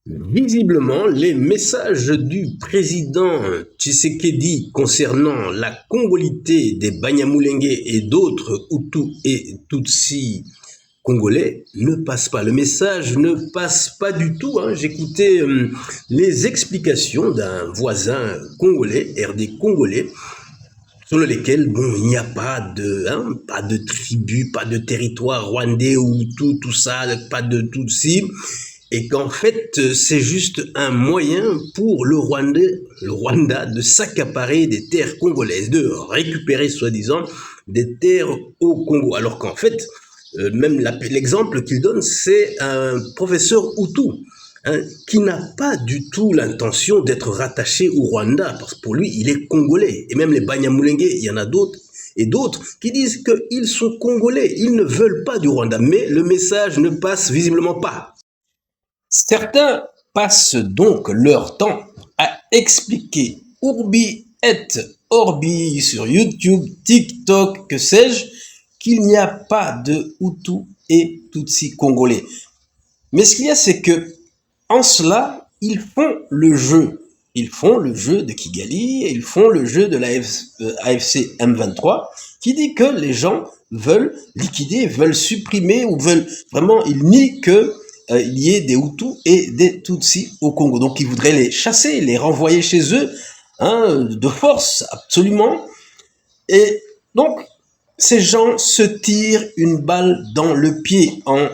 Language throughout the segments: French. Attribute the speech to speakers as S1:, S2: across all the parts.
S1: Visiblement, les messages du président Tshisekedi concernant la congolité des Banyamulenge et d'autres Hutus et Tutsis congolais ne passent pas. Le message ne passe pas du tout. J'écoutais les explications d'un voisin congolais, RD congolais, selon lesquels il n'y a pas de tribu, pas de territoire rwandais ou tout ça, pas de Tutsi, et qu'en fait c'est juste un moyen pour le Rwanda de s'accaparer des terres congolaises, de récupérer soi-disant des terres au Congo, alors qu'en fait même l'exemple qu'il donne, c'est un professeur Hutu, qui n'a pas du tout l'intention d'être rattaché au Rwanda, parce que pour lui, il est congolais. Et même les Banyamulenge, il y en a d'autres, et d'autres qui disent qu'ils sont congolais, ils ne veulent pas du Rwanda, mais le message ne passe visiblement pas. Certains passent donc leur temps à expliquer Urbi et Orbi sur YouTube, TikTok, que sais-je, qu'il n'y a pas de Hutu et Tutsi congolais. Mais ce qu'il y a, c'est que en cela, ils font le jeu. Ils font le jeu de Kigali et ils font le jeu de l'AFC M23 qui dit que les gens veulent liquider, veulent supprimer ou veulent vraiment, ils nient que il y ait des Hutus et des Tutsis au Congo. Donc ils voudraient les chasser, les renvoyer chez eux, de force, absolument. Et donc ces gens se tirent une balle dans le pied en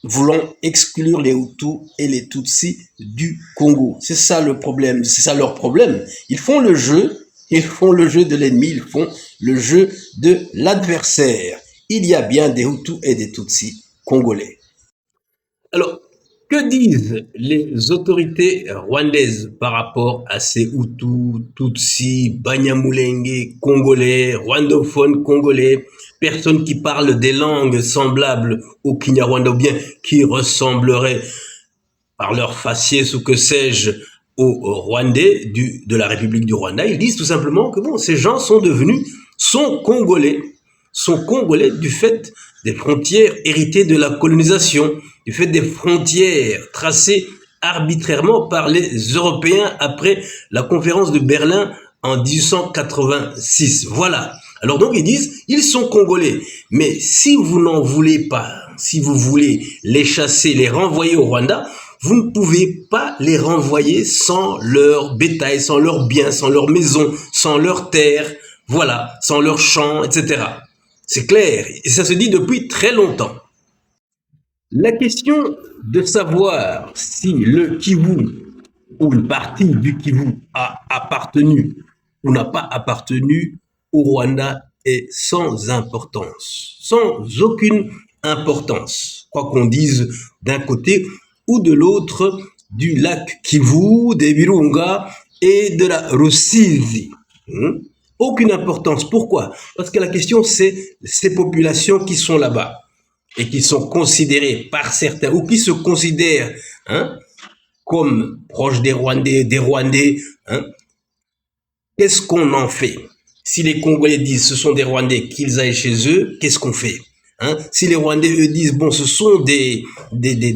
S1: voulant exclure les Hutus et les Tutsis du Congo. C'est ça le problème, c'est ça leur problème. Ils font le jeu de l'ennemi, ils font le jeu de l'adversaire. Il y a bien des Hutus et des Tutsis congolais. Alors, que disent les autorités rwandaises par rapport à ces Hutus, Tutsis, Banyamulenge congolais, rwandophones congolais, personnes qui parlent des langues semblables au Kinyarwanda ou bien qui ressembleraient par leur faciès ou que sais-je aux Rwandais de la République du Rwanda? Ils disent tout simplement que ces gens sont congolais du fait des frontières héritées de la colonisation, du fait des frontières tracées arbitrairement par les Européens après la conférence de Berlin en 1886. Voilà. Alors donc ils disent, ils sont congolais, mais si vous n'en voulez pas, si vous voulez les chasser, les renvoyer au Rwanda, vous ne pouvez pas les renvoyer sans leur bétail, sans leurs biens, sans leur maison, sans leurs terres, voilà, sans leurs champs, etc. C'est clair, et ça se dit depuis très longtemps. La question de savoir si le Kivu ou une partie du Kivu a appartenu ou n'a pas appartenu au Rwanda est sans importance, sans aucune importance, quoi qu'on dise d'un côté ou de l'autre du lac Kivu, des Virunga et de la Rusizi. Aucune importance. Pourquoi? Parce que la question, c'est ces populations qui sont là-bas et qui sont considérées par certains ou qui se considèrent comme proches des Rwandais, qu'est-ce qu'on en fait? Si les Congolais disent ce sont des Rwandais, qu'ils aillent chez eux, qu'est-ce qu'on fait? Si les Rwandais, eux, disent, ce sont des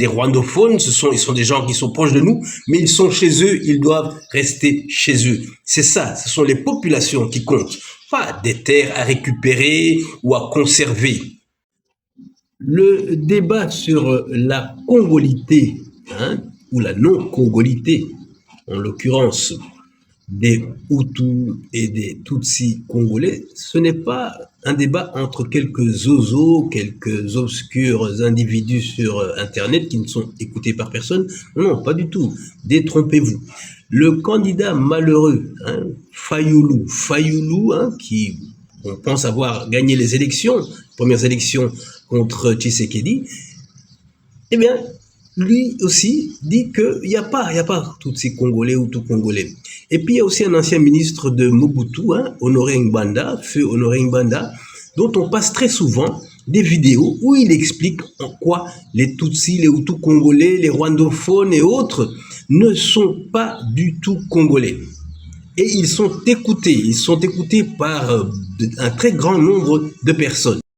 S1: rwandophones, ils sont des gens qui sont proches de nous, mais ils sont chez eux, ils doivent rester chez eux. C'est ça, ce sont les populations qui comptent, pas des terres à récupérer ou à conserver. Le débat sur la congolité, ou la non-congolité, en l'occurrence, des Hutus et des Tutsis congolais, ce n'est pas un débat entre quelques zozos, quelques obscurs individus sur Internet qui ne sont écoutés par personne. Non, pas du tout. Détrompez-vous. Le candidat malheureux, Fayoulou, qui on pense avoir gagné les premières élections contre Tshisekedi, eh bien, lui aussi dit qu'il n'y a pas tous ces Congolais ou tout Congolais. Et puis il y a aussi un ancien ministre de Mobutu, Honoré Ngbanda, feu Honoré Ngbanda, dont on passe très souvent des vidéos où il explique en quoi les Tutsis, les Hutus congolais, les rwandophones et autres ne sont pas du tout congolais. Et ils sont écoutés par un très grand nombre de personnes.